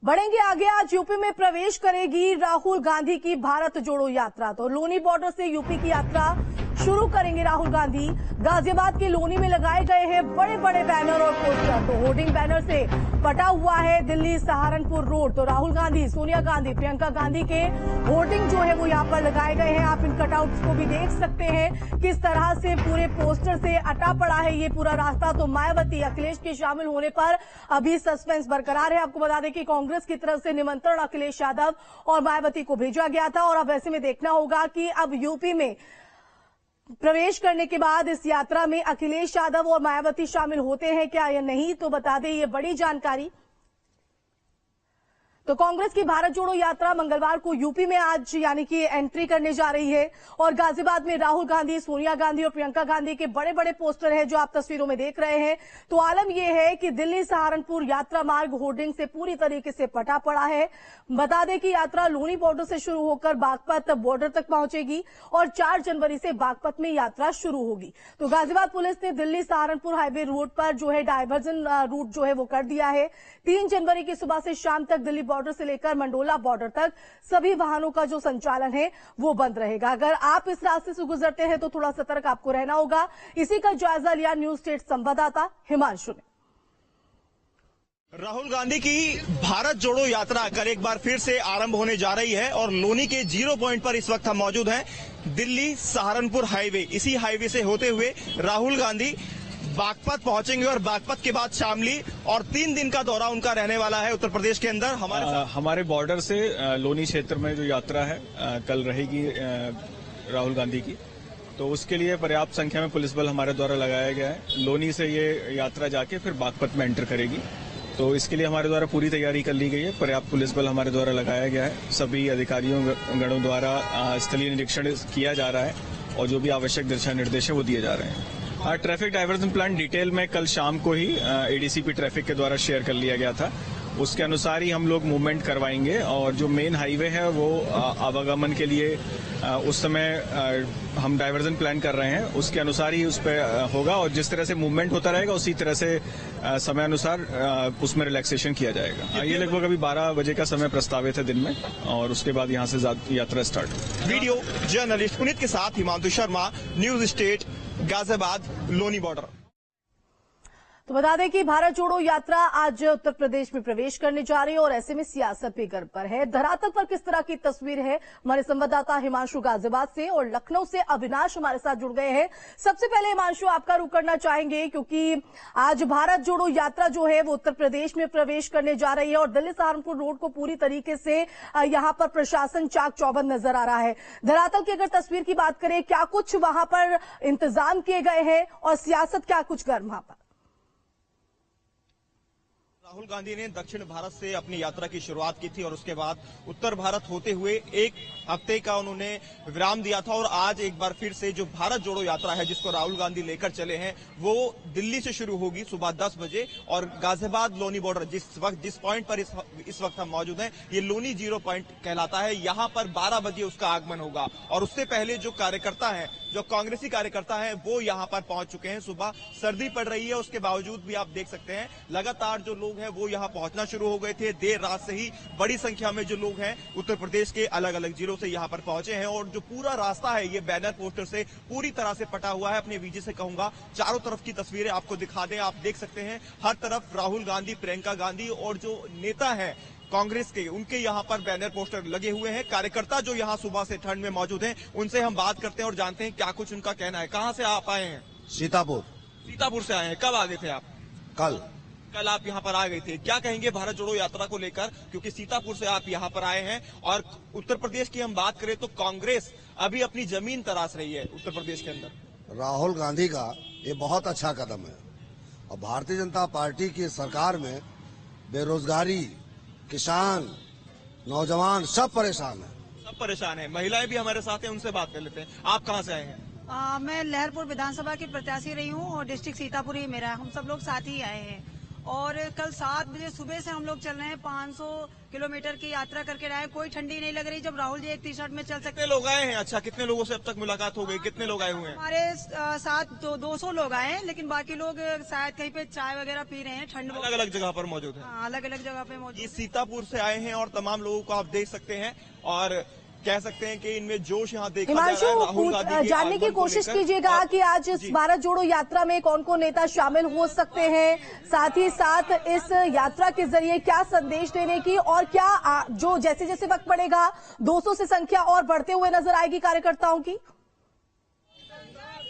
बढ़ेंगे आगे। आज यूपी में प्रवेश करेगी राहुल गांधी की भारत जोड़ो यात्रा। तो लोनी बॉर्डर से यूपी की यात्रा शुरू करेंगे राहुल गांधी। गाजियाबाद के लोनी में लगाए गए हैं बड़े बड़े बैनर और पोस्टर। तो होर्डिंग बैनर से पटा हुआ है दिल्ली सहारनपुर रोड। तो राहुल गांधी, सोनिया गांधी, प्रियंका गांधी के होर्डिंग जो है वो यहाँ पर लगाए गए हैं। आप इन कटआउट्स को भी देख सकते हैं किस तरह से पूरे पोस्टर से अटा पड़ा है ये पूरा रास्ता। तो मायावती, अखिलेश के शामिल होने पर अभी सस्पेंस बरकरार है। आपको बता दें कि कांग्रेस की तरफ से निमंत्रण अखिलेश यादव और मायावती को भेजा गया था और अब ऐसे में देखना होगा कि अब यूपी में प्रवेश करने के बाद इस यात्रा में अखिलेश यादव और मायावती शामिल होते हैं क्या या नहीं। तो बता दें ये बड़ी जानकारी। तो कांग्रेस की भारत जोड़ो यात्रा मंगलवार को यूपी में आज यानी कि एंट्री करने जा रही है और गाजियाबाद में राहुल गांधी, सोनिया गांधी और प्रियंका गांधी के बड़े बड़े पोस्टर हैं जो आप तस्वीरों में देख रहे हैं। तो आलम यह है कि दिल्ली सहारनपुर यात्रा मार्ग होर्डिंग से पूरी तरीके से पटा पड़ा है। बता दें कि यात्रा लोनी बॉर्डर से शुरू होकर बागपत बॉर्डर तक पहुंचेगी और 4 जनवरी से बागपत में यात्रा शुरू होगी। तो गाजियाबाद पुलिस ने दिल्ली सहारनपुर हाईवे रोड पर जो है डायवर्जन रूट जो है वो कर दिया है। 3 जनवरी की सुबह से शाम तक दिल्ली बॉर्डर से लेकर मंडोला बॉर्डर तक सभी वाहनों का जो संचालन है वो बंद रहेगा। अगर आप इस रास्ते से गुजरते हैं तो थोड़ा सतर्क आपको रहना होगा। इसी का जायजा लिया न्यूज स्टेट संवाददाता हिमांशु ने। राहुल गांधी की भारत जोड़ो यात्रा कल एक बार फिर से आरंभ होने जा रही है और लोनी के 0 पॉइंट पर इस वक्त हम मौजूद हैं। दिल्ली सहारनपुर हाईवे, इसी हाईवे से होते हुए राहुल गांधी बागपत पहुंचेंगे और बागपत के बाद शामली और 3 दिन का दौरा उनका रहने वाला है उत्तर प्रदेश के अंदर। हमारे बॉर्डर से लोनी क्षेत्र में जो यात्रा है कल रहेगी राहुल गांधी की, तो उसके लिए पर्याप्त संख्या में पुलिस बल हमारे द्वारा लगाया गया है। लोनी से ये यात्रा जाके फिर बागपत में एंटर करेगी, तो इसके लिए हमारे द्वारा पूरी तैयारी कर ली गई है। पर्याप्त पुलिस बल हमारे द्वारा लगाया गया है। सभी अधिकारियों गणों द्वारा स्थलीय निरीक्षण किया जा रहा है और जो भी आवश्यक दिशा निर्देश है वो दिए जा रहे हैं। ट्रैफिक डाइवर्जन प्लान डिटेल में कल शाम को ही एडीसीपी ट्रैफिक के द्वारा शेयर कर लिया गया था। उसके अनुसार ही हम लोग मूवमेंट करवाएंगे और जो मेन हाईवे है वो आवागमन के लिए उस समय हम डाइवर्जन प्लान कर रहे हैं, उसके अनुसार ही उस पर होगा और जिस तरह से मूवमेंट होता रहेगा उसी तरह से समय अनुसार उसमें रिलैक्सेशन किया जाएगा। ये लगभग अभी 12 बजे का समय प्रस्तावित है दिन में और उसके बाद यहाँ से यात्रा स्टार्ट होगी। वीडियो जर्नलिस्ट पुनीत के साथ Himanshu Sharma, news state, Ghaziabad Loni border. तो बता दें कि भारत जोड़ो यात्रा आज उत्तर प्रदेश में प्रवेश करने जा रही है और ऐसे में सियासत भी गर्म पर है। धरातल पर किस तरह की तस्वीर है, हमारे संवाददाता हिमांशु गाजियाबाद से और लखनऊ से अविनाश हमारे साथ जुड़ गए हैं। सबसे पहले हिमांशु आपका रुख करना चाहेंगे क्योंकि आज भारत जोड़ो यात्रा जो है वो उत्तर प्रदेश में प्रवेश करने जा रही है और दिल्ली सहारनपुर रोड को पूरी तरीके से यहाँ पर प्रशासन चाक चौबंद नजर आ रहा है। धरातल की अगर तस्वीर की बात करें, क्या कुछ वहां पर इंतजाम किए गए हैं और सियासत क्या कुछ गर्म वहां पर? राहुल गांधी ने दक्षिण भारत से अपनी यात्रा की शुरुआत की थी और उसके बाद उत्तर भारत होते हुए 1 हफ्ते का उन्होंने विराम दिया था और आज एक बार फिर से जो भारत जोड़ो यात्रा है जिसको राहुल गांधी लेकर चले हैं वो दिल्ली से शुरू होगी सुबह 10 बजे और गाजियाबाद लोनी बॉर्डर जिस पॉइंट पर इस वक्त हम मौजूद हैं ये लोनी 0 पॉइंट कहलाता है। यहाँ पर 12 बजे उसका आगमन होगा और उससे पहले जो कार्यकर्ता है, जो कांग्रेसी कार्यकर्ता है वो यहाँ पर पहुंच चुके हैं। सुबह सर्दी पड़ रही है, उसके बावजूद भी आप देख सकते हैं लगातार जो लोग हैं वो यहाँ पहुंचना शुरू हो गए थे। देर रात से ही बड़ी संख्या में जो लोग हैं उत्तर प्रदेश के अलग अलग जिलों से यहाँ पर पहुंचे हैं और जो पूरा रास्ता है ये बैनर पोस्टर से पूरी तरह से पटा हुआ है। अपने वीजी से कहूंगा चारों तरफ की तस्वीरें आपको दिखा दें। आप देख सकते हैं हर तरफ राहुल गांधी, प्रियंका गांधी और जो नेता है कांग्रेस के, उनके यहाँ पर बैनर पोस्टर लगे हुए हैं। कार्यकर्ता जो यहाँ सुबह से ठंड में मौजूद हैं उनसे हम बात करते हैं और जानते हैं क्या कुछ उनका कहना है। कहाँ से आप आए हैं? सीतापुर से आए हैं। कब आ गए थे आप? कल आप यहाँ पर आ गए थे। क्या कहेंगे भारत जोड़ो यात्रा को लेकर, क्योंकि सीतापुर से आप यहाँ पर आए हैं और उत्तर प्रदेश की हम बात करें तो कांग्रेस अभी अपनी जमीन तराश रही है उत्तर प्रदेश के अंदर। राहुल गांधी का ये बहुत अच्छा कदम है और भारतीय जनता पार्टी की सरकार में बेरोजगारी, किसान, नौजवान सब परेशान है। महिलाएं भी हमारे साथ हैं, उनसे बात कर लेते हैं। आप कहाँ से आए हैं? मैं लहरपुर विधानसभा की प्रत्याशी रही हूँ और डिस्ट्रिक्ट सीतापुर ही मेरा, हम सब लोग साथ ही आए हैं और कल 7 बजे सुबह से हम लोग चल रहे हैं। 500 किलोमीटर की यात्रा करके रहे हैं। कोई ठंडी नहीं लग रही जब राहुल जी एक टी शर्ट में चल सकते। कितने लोग आए हैं? अच्छा, कितने लोगों से अब तक मुलाकात हो गई? कितने लोग आए हुए हैं? हमारे साथ 200 लोग आए हैं, लेकिन बाकी लोग शायद कहीं पे चाय वगैरह पी रहे हैं। ठंड अलग अलग जगह पर मौजूद है। हाँ, अलग अलग जगह पे मौजूद। ये सीतापुर से आए हैं और तमाम लोगों को आप देख सकते हैं और कह सकते हैं कि इनमें जोश यहाँ देखा जा रहा है। राहुल गांधी के जानने की आगमन को कोशिश लेकर। कीजिएगा कि आज इस भारत जोड़ो यात्रा में कौन कौन नेता शामिल हो सकते हैं, साथ ही साथ इस यात्रा के जरिए क्या संदेश देने की और क्या जो जैसे जैसे वक्त बढ़ेगा 200 से संख्या और बढ़ते हुए नजर आएगी कार्यकर्ताओं की।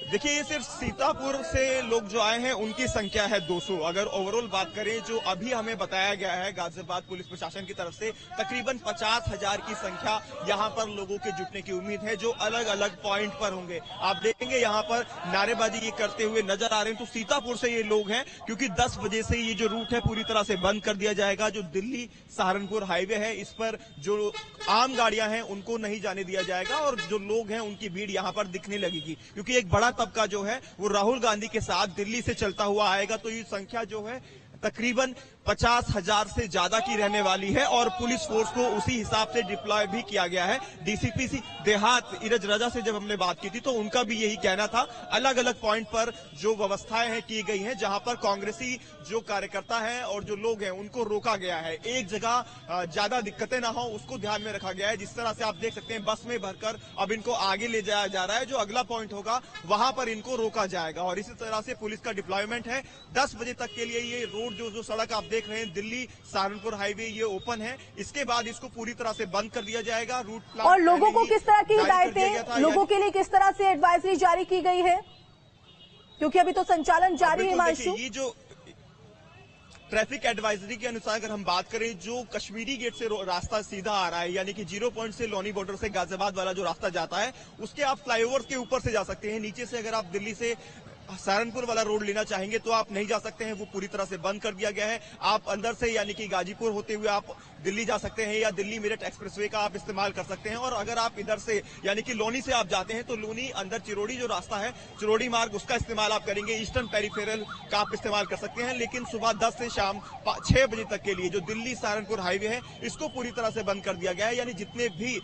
देखिए, ये सिर्फ सीतापुर से लोग जो आए हैं उनकी संख्या है 200। अगर ओवरऑल बात करें, जो अभी हमें बताया गया है गाजियाबाद पुलिस प्रशासन की तरफ से, तकरीबन 50,000 की संख्या यहाँ पर लोगों के जुटने की उम्मीद है, जो अलग अलग पॉइंट पर होंगे। आप देखेंगे यहाँ पर नारेबाजी ये करते हुए नजर आ रहे हैं। तो सीतापुर से ये लोग हैं, क्योंकि 10 बजे से ये जो रूट है पूरी तरह से बंद कर दिया जाएगा। जो दिल्ली सहारनपुर हाईवे है, इस पर जो आम गाड़ियां हैं उनको नहीं जाने दिया जाएगा और जो लोग हैं उनकी भीड़ यहाँ पर दिखने लगेगी, क्योंकि एक बड़ा तबका जो है वो राहुल गांधी के साथ दिल्ली से चलता हुआ आएगा। तो ये संख्या जो है तकरीबन 50,000 से ज्यादा की रहने वाली है और पुलिस फोर्स को उसी हिसाब से डिप्लॉय भी किया गया है। डीसीपी देहात इरज रजा से जब हमने बात की थी तो उनका भी यही कहना था। अलग अलग पॉइंट पर जो व्यवस्थाएं हैं की गई हैं, जहां पर कांग्रेसी जो कार्यकर्ता हैं और जो लोग हैं उनको रोका गया है। एक जगह ज्यादा दिक्कतें ना हो उसको ध्यान में रखा गया है। जिस तरह से आप देख सकते हैं, बस में भरकर अब इनको आगे ले जाया जा रहा है। जो अगला पॉइंट होगा वहां पर इनको रोका जाएगा और इसी तरह से पुलिस का डिप्लॉयमेंट है। 10 बजे तक के लिए ये रोड जो सड़क आप देख रहे हैं दिल्ली सहारनपुर हाईवे, ये ओपन है। इसके बाद इसको पूरी तरह से बंद कर दिया जाएगा। रूट प्लान और लोगों को किस तरह की हिदायतें, लोगों के लिए किस तरह से एडवाइजरी जारी की गई है, क्योंकि अभी तो संचालन जारी है। हिमांशु, ये जो ट्रैफिक एडवाइजरी के अनुसार अगर हम बात करें, जो कश्मीरी गेट से रास्ता सीधा आ रहा है, यानी कि 0 पॉइंट से लोनी बॉर्डर से गाजियाबाद वाला जो रास्ता जाता है, उसके आप फ्लाईओवर के ऊपर से जा सकते हैं। नीचे से अगर आप दिल्ली से सहारनपुर वाला रोड लेना चाहेंगे तो आप नहीं जा सकते हैं, वो पूरी तरह से बंद कर दिया गया है। आप अंदर से यानी कि गाजीपुर होते हुए आप दिल्ली जा सकते हैं या दिल्ली मेरठ एक्सप्रेसवे का आप इस्तेमाल कर सकते हैं। और अगर आप इधर से यानी कि लोनी से आप जाते हैं तो लोनी अंदर चिरोड़ी जो रास्ता है, चिरोड़ी मार्ग, उसका इस्तेमाल आप करेंगे। ईस्टर्न पेरिफेरल का आप इस्तेमाल कर सकते हैं। लेकिन सुबह 10 से शाम 6 बजे तक के लिए जो दिल्ली सहारनपुर हाईवे है, इसको पूरी तरह से बंद कर दिया गया है। यानी जितने भी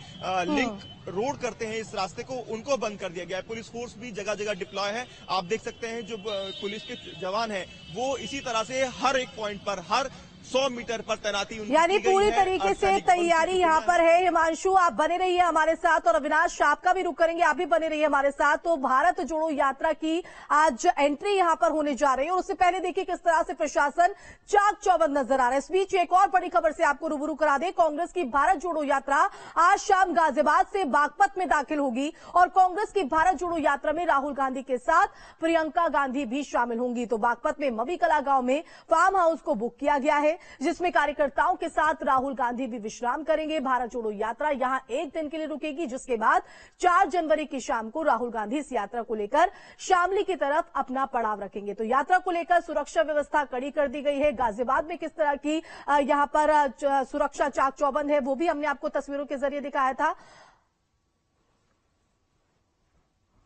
लिंक रोड करते हैं इस रास्ते को, उनको बंद कर दिया गया है। पुलिस फोर्स भी जगह जगह डिप्लॉय है। आप देख सकते हैं जो पुलिस के जवान हैं वो इसी तरह से हर एक पॉइंट पर, हर 100 मीटर पर तैनाती, यानी पूरी तरीके से तैयारी यहाँ पर है। हिमांशु, आप बने रहिए हमारे साथ और अविनाश, आपका भी रुख करेंगे, आप भी बने रहिए हमारे साथ। तो भारत जोड़ो यात्रा की आज एंट्री यहाँ पर होने जा रही है और उससे पहले देखिए किस तरह से प्रशासन चाक चौबंद नजर आ रहा है। इस बीच एक और बड़ी खबर से आपको रूबरू करा दे। कांग्रेस की भारत जोड़ो यात्रा आज शाम गाजियाबाद से बागपत में दाखिल होगी और कांग्रेस की भारत जोड़ो यात्रा में राहुल गांधी के साथ प्रियंका गांधी भी शामिल होंगी। तो बागपत में मवी कला गांव में फार्म हाउस को बुक किया गया है, जिसमें कार्यकर्ताओं के साथ राहुल गांधी भी विश्राम करेंगे। भारत जोड़ो यात्रा यहां एक दिन के लिए रुकेगी, जिसके बाद 4 जनवरी की शाम को राहुल गांधी इस यात्रा को लेकर शामली की तरफ अपना पड़ाव रखेंगे। तो यात्रा को लेकर सुरक्षा व्यवस्था कड़ी कर दी गई है। गाजियाबाद में किस तरह की यहां पर सुरक्षा चाक चौबंद है, वो भी हमने आपको तस्वीरों के जरिए दिखाया था।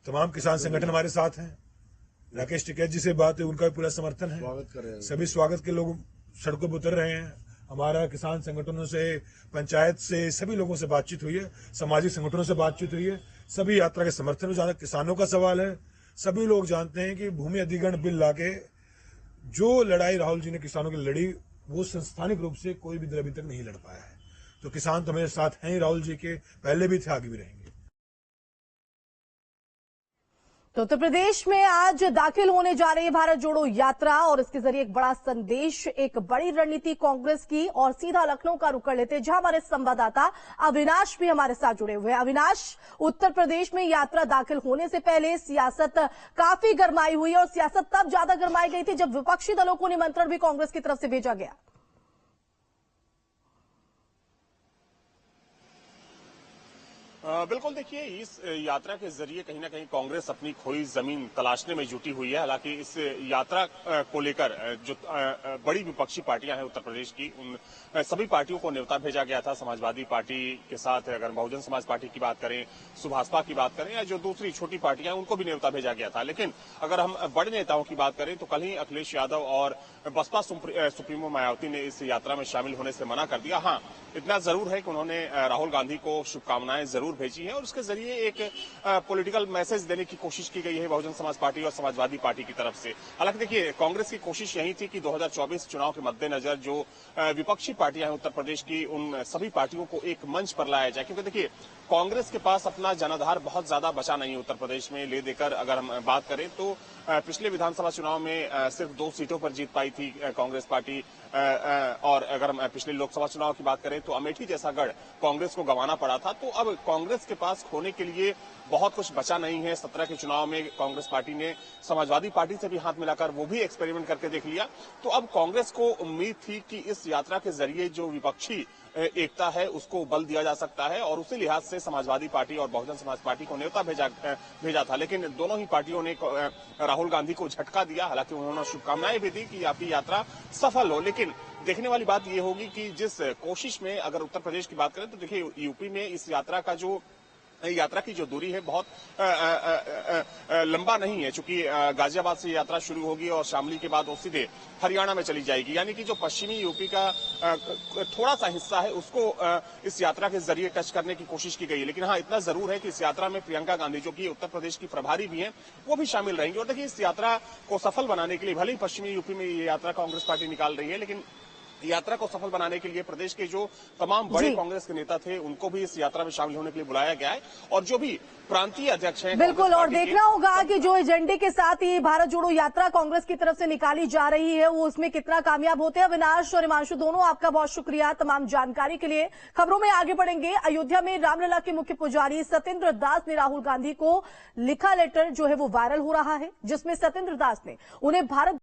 तमाम किसान संगठन हमारे साथ हैं। राकेश टिकैत जी से बात है, उनका भी पूरा समर्थन है। सभी स्वागत के लोग सड़कों पर उतर रहे हैं। हमारा किसान संगठनों से, पंचायत से, सभी लोगों से बातचीत हुई है, सामाजिक संगठनों से बातचीत हुई है। सभी यात्रा के समर्थन में ज्यादा किसानों का सवाल है। सभी लोग जानते हैं कि भूमि अधिग्रहण बिल लाके जो लड़ाई राहुल जी ने किसानों की लड़ी, वो संस्थानिक रूप से कोई भी दल अभी तक नहीं लड़ पाया है। तो किसान तो मेरे साथ हैं ही, राहुल जी के पहले भी थे, आगे भी रहेंगे। तो उत्तर प्रदेश में आज दाखिल होने जा रही है भारत जोड़ो यात्रा और इसके जरिए एक बड़ा संदेश, एक बड़ी रणनीति कांग्रेस की। और सीधा लखनऊ का रुख कर लेते हैं, जहां हमारे संवाददाता अविनाश भी हमारे साथ जुड़े हुए हैं। अविनाश, उत्तर प्रदेश में यात्रा दाखिल होने से पहले सियासत काफी गरमाई हुई है और सियासत तब ज्यादा गरमाई गई थी जब विपक्षी दलों को निमंत्रण भी कांग्रेस की तरफ से भेजा गया। बिल्कुल, देखिए इस यात्रा के जरिए कहीं ना कहीं कांग्रेस अपनी खोई जमीन तलाशने में जुटी हुई है। हालांकि इस यात्रा को लेकर जो बड़ी विपक्षी पार्टियां हैं उत्तर प्रदेश की, उन सभी पार्टियों को न्योता भेजा गया था। समाजवादी पार्टी के साथ अगर बहुजन समाज पार्टी की बात करें, सुभाषपा की बात करें या जो दूसरी छोटी पार्टियां हैं उनको भी न्योता भेजा गया था। लेकिन अगर हम बड़े नेताओं की बात करें तो कल ही अखिलेश यादव और बसपा सुप्रीमो मायावती ने इस यात्रा में शामिल होने से मना कर दिया। हाँ, इतना जरूर है कि उन्होंने राहुल गांधी को शुभकामनाएं जरूर भेजी है और उसके जरिए एक पॉलिटिकल मैसेज देने की कोशिश की गई है बहुजन समाज पार्टी और समाजवादी पार्टी की तरफ से। हालांकि देखिए, कांग्रेस की कोशिश यही थी कि 2024 चुनाव के मद्देनजर जो विपक्षी पार्टियां हैं उत्तर प्रदेश की, उन सभी पार्टियों को एक मंच पर लाया जाए, क्योंकि देखिए कांग्रेस के पास अपना जनाधार बहुत ज्यादा बचा नहीं है उत्तर प्रदेश में। ले देकर अगर हम बात करें तो पिछले विधानसभा चुनाव में सिर्फ 2 सीटों पर जीत पाई थी कांग्रेस पार्टी, और अगर हम पिछले लोकसभा चुनाव की बात करें तो अमेठी जैसा गढ़ कांग्रेस को गंवाना पड़ा था। तो अब कांग्रेस के पास खोने के लिए बहुत कुछ बचा नहीं है। 17 के चुनाव में कांग्रेस पार्टी ने समाजवादी पार्टी से भी हाथ मिलाकर वो भी एक्सपेरिमेंट करके देख लिया। तो अब कांग्रेस को उम्मीद थी कि इस यात्रा के जरिए जो विपक्षी एकता है उसको बल दिया जा सकता है, और उसी लिहाज से समाजवादी पार्टी और बहुजन समाज पार्टी को न्योता भेजा था। लेकिन दोनों ही पार्टियों ने राहुल गांधी को झटका दिया। हालांकि उन्होंने शुभकामनाएं भी दी कि आपकी यात्रा सफल हो। लेकिन देखने वाली बात यह होगी कि जिस कोशिश में अगर उत्तर प्रदेश की बात करें तो देखिए यूपी में इस यात्रा की जो दूरी है बहुत लंबा नहीं है, चूंकि गाजियाबाद से यात्रा शुरू होगी और शामली के बाद वो सीधे हरियाणा में चली जाएगी। यानी कि जो पश्चिमी यूपी का थोड़ा सा हिस्सा है उसको इस यात्रा के जरिए टच करने की कोशिश की गई है। लेकिन हाँ, इतना जरूर है कि इस यात्रा में प्रियंका गांधी, जो कि उत्तर प्रदेश की प्रभारी भी हैं, वो भी शामिल रहेंगी। और देखिए, इस यात्रा को सफल बनाने के लिए भले ही पश्चिमी यूपी में ये यात्रा कांग्रेस पार्टी निकाल रही है, लेकिन यात्रा को सफल बनाने के लिए प्रदेश के जो तमाम बड़े कांग्रेस के नेता थे उनको भी इस यात्रा में शामिल होने के लिए बुलाया गया है। और जो भी प्रांतीय अध्यक्ष हैं, बिल्कुल, और देखना होगा कि जो एजेंडे के साथ ये भारत जोड़ो यात्रा कांग्रेस की तरफ से निकाली जा रही है वो उसमें कितना कामयाब होते हैं। अविनाश और हिमांशु दोनों, आपका बहुत शुक्रिया तमाम जानकारी के लिए। खबरों में आगे बढ़ेंगे। अयोध्या में रामलला के मुख्य पुजारी सत्येंद्र दास ने राहुल गांधी को लिखा लेटर जो है वो वायरल हो रहा है, जिसमें सत्येंद्र दास ने उन्हें भारत